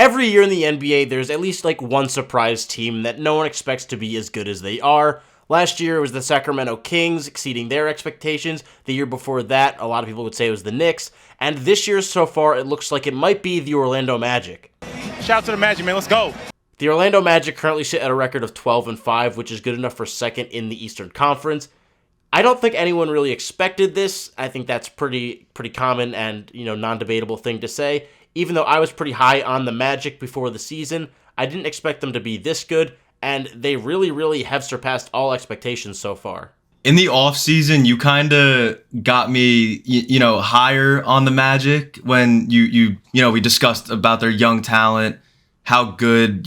every year in the NBA, there's at least like one surprise team that no one expects to be as good as they are. Last year, it was the Sacramento Kings, exceeding their expectations. The year before that, a lot of people would say it was the Knicks. And this year, so far, it looks like it might be the Orlando Magic. Shout out to the Magic, man. Let's go. The Orlando Magic currently sit at a record of 12-5, which is good enough for second in the Eastern Conference. I don't think anyone really expected this. I think that's pretty common and, non-debatable thing to say. Even though I was pretty high on the Magic before the season, I didn't expect them to be this good. And they really, really have surpassed all expectations so far. In the offseason, you kind of got me, higher on the Magic when we discussed about their young talent, how good,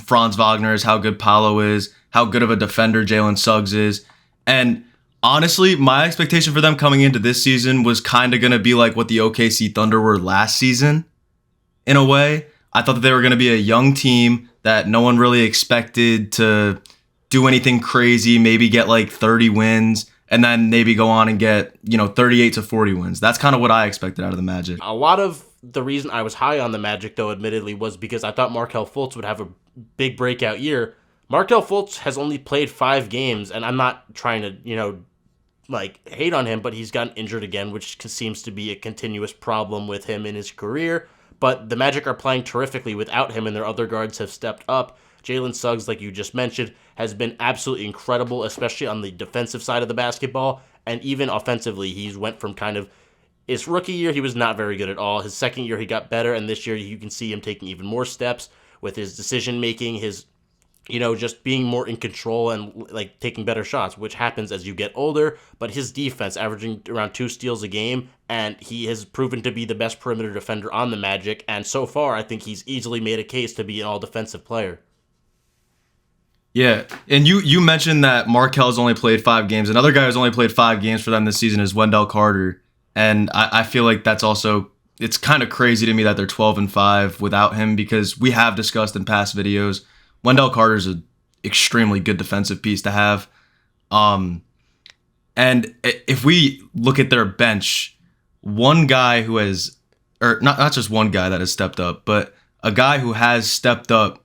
Franz Wagner is, how good Paolo is, how good of a defender Jalen Suggs is. And honestly, my expectation for them coming into this season was kind of going to be like what the OKC Thunder were last season, in a way. I thought that they were going to be a young team that no one really expected to do anything crazy, maybe get like 30 wins, and then maybe go on and get, 38 to 40 wins. That's kind of what I expected out of the Magic. A lot of the reason I was high on the Magic, though, admittedly, was because I thought Markelle Fultz would have a big breakout year. Markelle Fultz has only played 5 games, and I'm not trying to, hate on him, but he's gotten injured again, which seems to be a continuous problem with him in his career. But the Magic are playing terrifically without him, and their other guards have stepped up. Jalen Suggs, like you just mentioned, has been absolutely incredible, especially on the defensive side of the basketball. And even offensively, he's went from his rookie year, he was not very good at all. His second year, he got better, and this year you can see him taking even more steps with his decision-making, his just being more in control and taking better shots, which happens as you get older. But his defense, averaging around 2 steals a game, and he has proven to be the best perimeter defender on the Magic. And so far, I think he's easily made a case to be an all-defensive player. Yeah, and you mentioned that Markelle's only played 5 games. Another guy who's only played 5 games for them this season is Wendell Carter. And I feel like that's also, it's kind of crazy to me that they're 12-5 without him, because we have discussed in past videos, Wendell Carter's an extremely good defensive piece to have. And if we look at their bench, one guy who has, or not just one guy that has stepped up, but a guy who has stepped up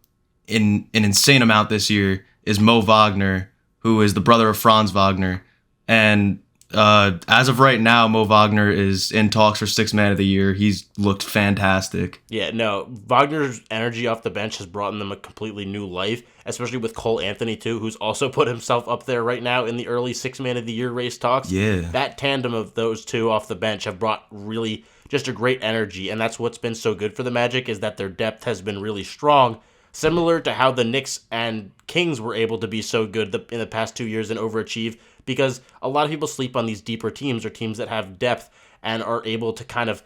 in an insane amount this year is Mo Wagner, who is the brother of Franz Wagner. And as of right now, Mo Wagner is in talks for 6th Man of the Year. He's looked fantastic. Yeah, no, Wagner's energy off the bench has brought them a completely new life, especially with Cole Anthony, too, who's also put himself up there right now in the early 6th Man of the Year race talks. Yeah. That tandem of those two off the bench have brought really just a great energy, and that's what's been so good for the Magic, is that their depth has been really strong, similar to how the Knicks and Kings were able to be so good in the past 2 years and overachieve, because a lot of people sleep on these deeper teams or teams that have depth and are able to kind of,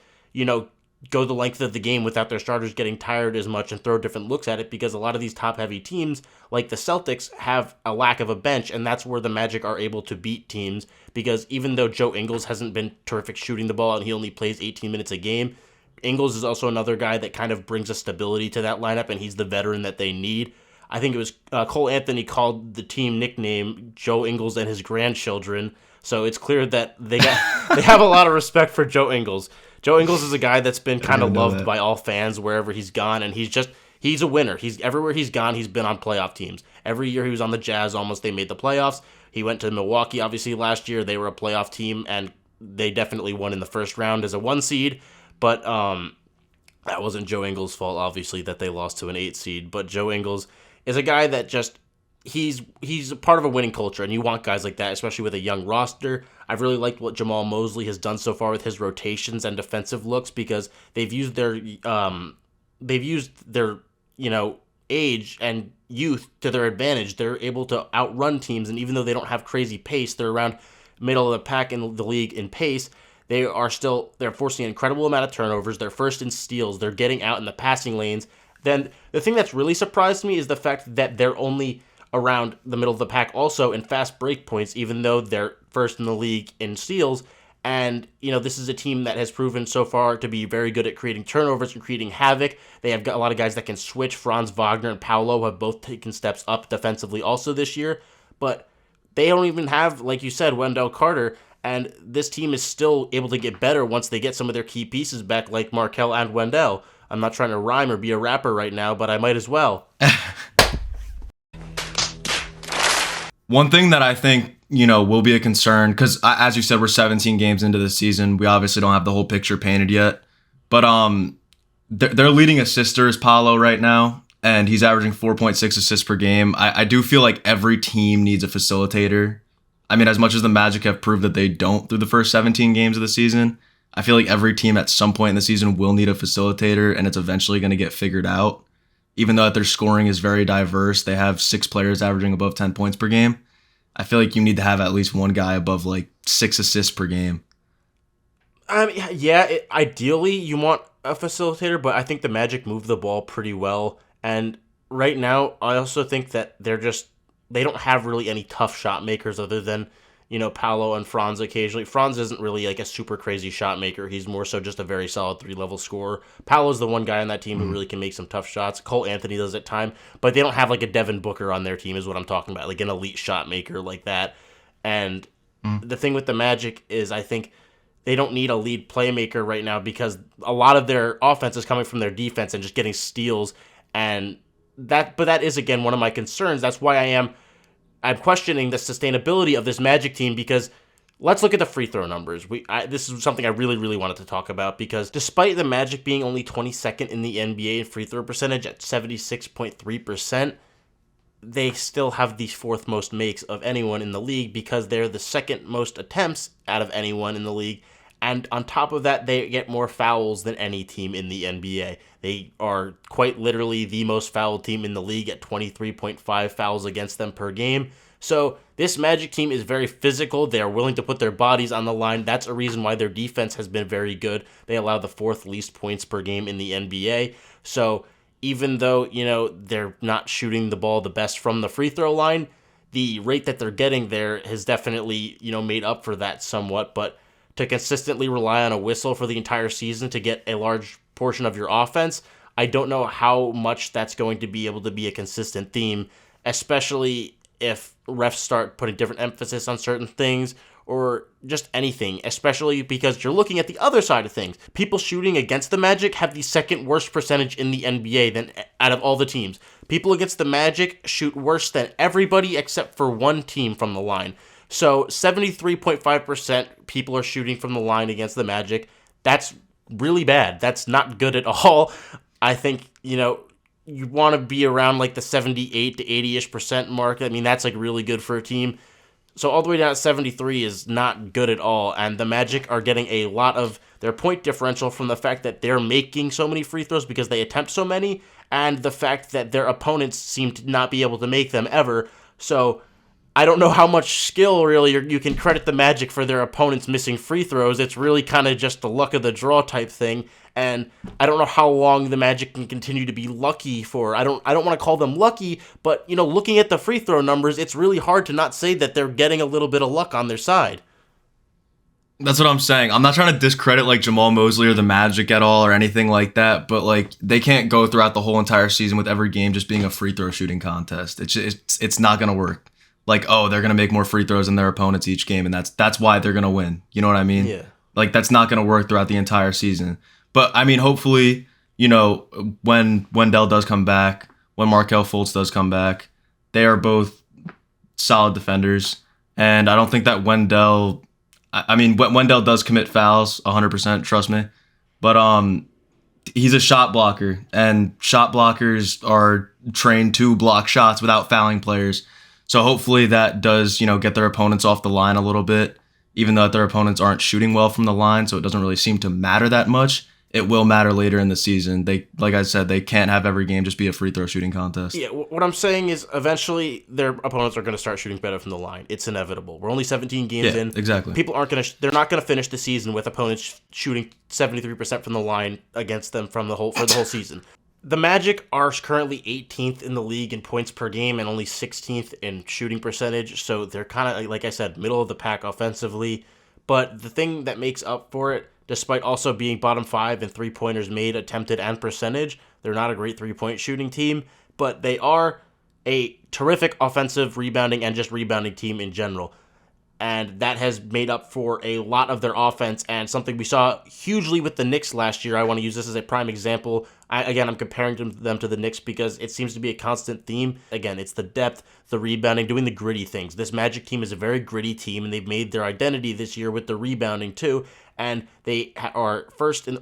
go the length of the game without their starters getting tired as much and throw different looks at it, because a lot of these top-heavy teams, like the Celtics, have a lack of a bench, and that's where the Magic are able to beat teams, because even though Joe Ingles hasn't been terrific shooting the ball and he only plays 18 minutes a game, Ingles is also another guy that kind of brings a stability to that lineup, and he's the veteran that they need. I think it was Cole Anthony called the team nickname Joe Ingles and his grandchildren, so it's clear that they have a lot of respect for Joe Ingles. Joe Ingles is a guy that's been kind of loved by all fans wherever he's gone, and he's a winner. Everywhere he's gone, he's been on playoff teams. Every year he was on the Jazz, almost they made the playoffs. He went to Milwaukee, obviously, last year. They were a playoff team, and they definitely won in the first round as a 1 seed, but that wasn't Joe Ingles' fault, obviously, that they lost to an 8 seed, but Joe Ingles is a guy that he's a part of a winning culture, and you want guys like that, especially with a young roster. I've really liked what Jamal Mosley has done so far with his rotations and defensive looks, because they've used their age and youth to their advantage. They're able to outrun teams, and even though they don't have crazy pace, they're around middle of the pack in the league in pace. They're forcing an incredible amount of turnovers. They're first in steals. They're getting out in the passing lanes. Then the thing that's really surprised me is the fact that they're only around the middle of the pack also in fast break points, even though they're first in the league in steals. And, this is a team that has proven so far to be very good at creating turnovers and creating havoc. They have got a lot of guys that can switch. Franz Wagner and Paolo have both taken steps up defensively also this year. But they don't even have, like you said, Wendell Carter. And this team is still able to get better once they get some of their key pieces back, like Markelle and Wendell. I'm not trying to rhyme or be a rapper right now, but I might as well. One thing that I think, will be a concern, because as you said, we're 17 games into the season. We obviously don't have the whole picture painted yet. But their leading assister is Paolo right now, and he's averaging 4.6 assists per game. I do feel like every team needs a facilitator. I mean, as much as the Magic have proved that they don't through the first 17 games of the season, I feel like every team at some point in the season will need a facilitator, and it's eventually going to get figured out. Even though their scoring is very diverse, they have 6 players averaging above 10 points per game. I feel like you need to have at least one guy above 6 assists per game. Ideally you want a facilitator, but I think the Magic move the ball pretty well. And right now, I also think that they don't have really any tough shot makers other than, Paolo and Franz occasionally. Franz isn't really a super crazy shot maker. He's more so just a very solid 3-level scorer. Paolo's the one guy on that team who really can make some tough shots. Cole Anthony does at time, but they don't have a Devin Booker on their team is what I'm talking about, an elite shot maker like that. And the thing with the Magic is I think they don't need a lead playmaker right now because a lot of their offense is coming from their defense and just getting steals. But that is, again, one of my concerns. That's why I'm questioning the sustainability of this Magic team because let's look at the free throw numbers. This is something I really, really wanted to talk about because despite the Magic being only 22nd in the NBA in free throw percentage at 76.3%, they still have the 4th most makes of anyone in the league because they're the 2nd most attempts out of anyone in the league. And on top of that, they get more fouls than any team in the NBA. They are quite literally the most fouled team in the league at 23.5 fouls against them per game. So this Magic team is very physical. They are willing to put their bodies on the line. That's a reason why their defense has been very good. They allow the 4th least points per game in the NBA. So even though, they're not shooting the ball the best from the free throw line, the rate that they're getting there has definitely, made up for that somewhat. But to consistently rely on a whistle for the entire season to get a large portion of your offense, I don't know how much that's going to be able to be a consistent theme, especially if refs start putting different emphasis on certain things or just anything, especially because you're looking at the other side of things. People shooting against the Magic have the 2nd worst percentage in the NBA than out of all the teams. People against the Magic shoot worse than everybody except for one team from the line. So 73.5% people are shooting from the line against the Magic. That's really bad. That's not good at all. I think, you want to be around the 78 to 80-ish% mark. I mean, that's really good for a team. So all the way down to 73 is not good at all. And the Magic are getting a lot of their point differential from the fact that they're making so many free throws because they attempt so many, and the fact that their opponents seem to not be able to make them ever. So I don't know how much skill really you can credit the Magic for their opponents missing free throws. It's really kind of just the luck of the draw type thing, and I don't know how long the Magic can continue to be lucky for. I don't want to call them lucky, but looking at the free throw numbers, it's really hard to not say that they're getting a little bit of luck on their side. That's what I'm saying. I'm not trying to discredit Jamal Mosley or the Magic at all or anything like that, but they can't go throughout the whole entire season with every game just being a free throw shooting contest. It's not gonna work. They're going to make more free throws than their opponents each game, and that's why they're going to win. You know what I mean? Yeah. That's not going to work throughout the entire season. But, I mean, hopefully, when Wendell does come back, when Markelle Fultz does come back, they are both solid defenders. And I don't think that Wendell does commit fouls 100%, trust me. But he's a shot blocker, and shot blockers are trained to block shots without fouling players. So hopefully that does, get their opponents off the line a little bit, even though their opponents aren't shooting well from the line, so it doesn't really seem to matter that much. It will matter later in the season. Like I said, they can't have every game just be a free throw shooting contest. Yeah, what I'm saying is eventually their opponents are going to start shooting better from the line. It's inevitable. We're only 17 games in. Exactly. People they're not going to finish the season with opponents shooting 73% from the line against them for the whole season. The Magic are currently 18th in the league in points per game and only 16th in shooting percentage, so they're kind of, like I said, middle of the pack offensively. But the thing that makes up for it, despite also being bottom 5 in three-pointers made, attempted, and percentage, they're not a great three-point shooting team, but they are a terrific offensive rebounding and just rebounding team in general. and that has made up for a lot of their offense, and something we saw hugely with the Knicks last year. I want to use this as a prime example. I'm comparing them to the Knicks because it seems to be a constant theme. Again, it's the depth, the rebounding, doing the gritty things. This Magic team is a very gritty team, and they've made their identity this year with the rebounding too, and they are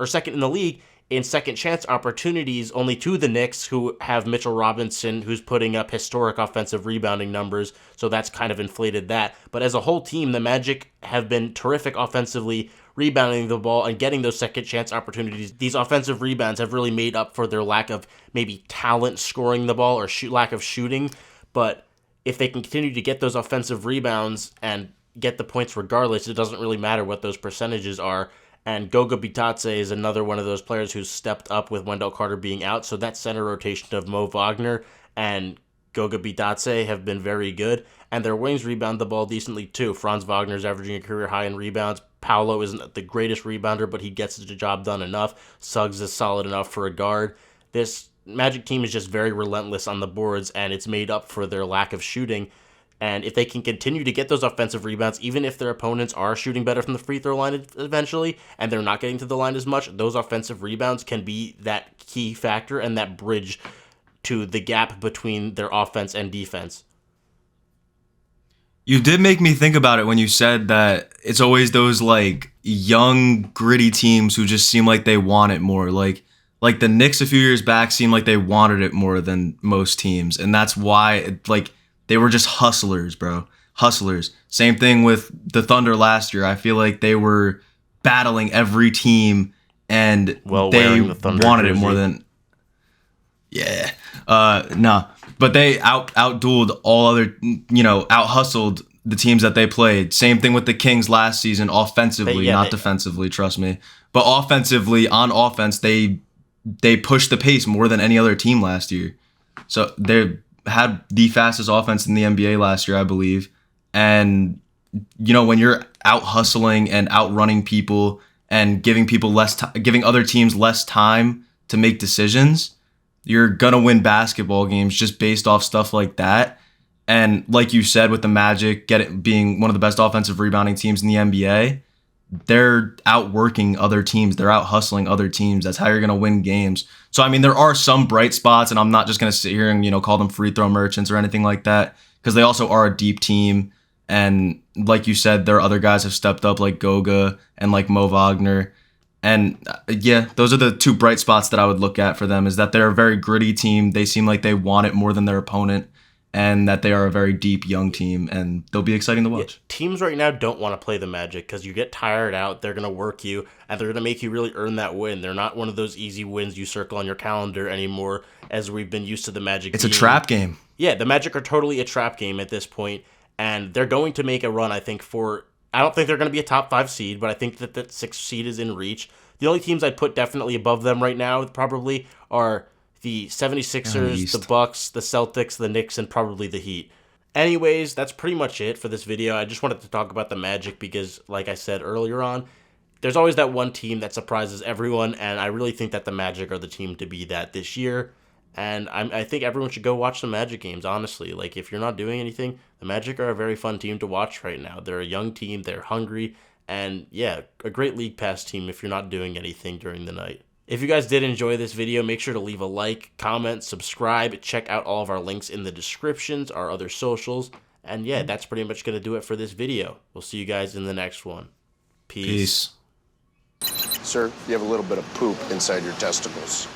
second in the league in second chance opportunities, only to the Knicks, who have Mitchell Robinson, who's putting up historic offensive rebounding numbers, so that's kind of inflated that. But as a whole team, the Magic have been terrific offensively, rebounding the ball and getting those second chance opportunities. These offensive rebounds have really made up for their lack of maybe talent scoring the ball or lack of shooting, but if they can continue to get those offensive rebounds and get the points regardless, it doesn't really matter what those percentages are. And Goga Bitadze is another one of those players who's stepped up with Wendell Carter being out. So that center rotation of Mo Wagner and Goga Bitadze have been very good. And their wings rebound the ball decently too. Franz Wagner's averaging a career high in rebounds. Paolo isn't the greatest rebounder, but he gets the job done enough. Suggs is solid enough for a guard. This Magic team is just very relentless on the boards, and it's made up for their lack of shooting. And if they can continue to get those offensive rebounds, even if their opponents are shooting better from the free throw line eventually, and they're not getting to the line as much, those offensive rebounds can be that key factor and that bridge to the gap between their offense and defense. You did make me think about it when you said that it's always those like young, gritty teams who just seem like they want it more. Like the Knicks a few years back seemed like they wanted it more than most teams, and that's why they were just hustlers, bro. Hustlers. Same thing with the Thunder last year. I feel like they were battling every team, and they wanted it more than... Yeah. No. But they outdueled all other, out-hustled the teams that they played. Same thing with the Kings last season, offensively, not defensively, trust me. But offensively, on offense, they pushed the pace more than any other team last year. So they had the fastest offense in the NBA last year, I believe. And, when you're out hustling and outrunning people and giving people giving other teams less time to make decisions, you're going to win basketball games just based off stuff like that. And like you said, with the Magic being one of the best offensive rebounding teams in the NBA, they're outworking other teams. They're out hustling other teams. That's how you're going to win games. So, there are some bright spots, and I'm not just going to sit here and, call them free throw merchants or anything like that, because they also are a deep team. And like you said, their other guys have stepped up, like Goga and like Mo Wagner. And those are the two bright spots that I would look at for them, is that they're a very gritty team. They seem like they want it more than their opponent, and that they are a very deep young team, and they'll be exciting to watch. Yeah, teams right now don't want to play the Magic because you get tired out. They're going to work you, and they're going to make you really earn that win. They're not one of those easy wins you circle on your calendar anymore, as we've been used to the Magic. It's a trap game. Yeah, the Magic are totally a trap game at this point, and they're going to make a run, I think, I don't think they're going to be a top 5 seed, but I think that 6th seed is in reach. The only teams I'd put definitely above them right now probably are the 76ers, the Bucks, the Celtics, the Knicks, and probably the Heat. Anyways, that's pretty much it for this video. I just wanted to talk about the Magic because, like I said earlier on, there's always that one team that surprises everyone, and I really think that the Magic are the team to be that this year. And I think everyone should go watch the Magic games, honestly. Like, if you're not doing anything, the Magic are a very fun team to watch right now. They're a young team, they're hungry, and yeah, a great League Pass team if you're not doing anything during the night. If you guys did enjoy this video, make sure to leave a like, comment, subscribe, check out all of our links in the descriptions, our other socials, and yeah, that's pretty much going to do it for this video. We'll see you guys in the next one. Peace. Sir, you have a little bit of poop inside your testicles.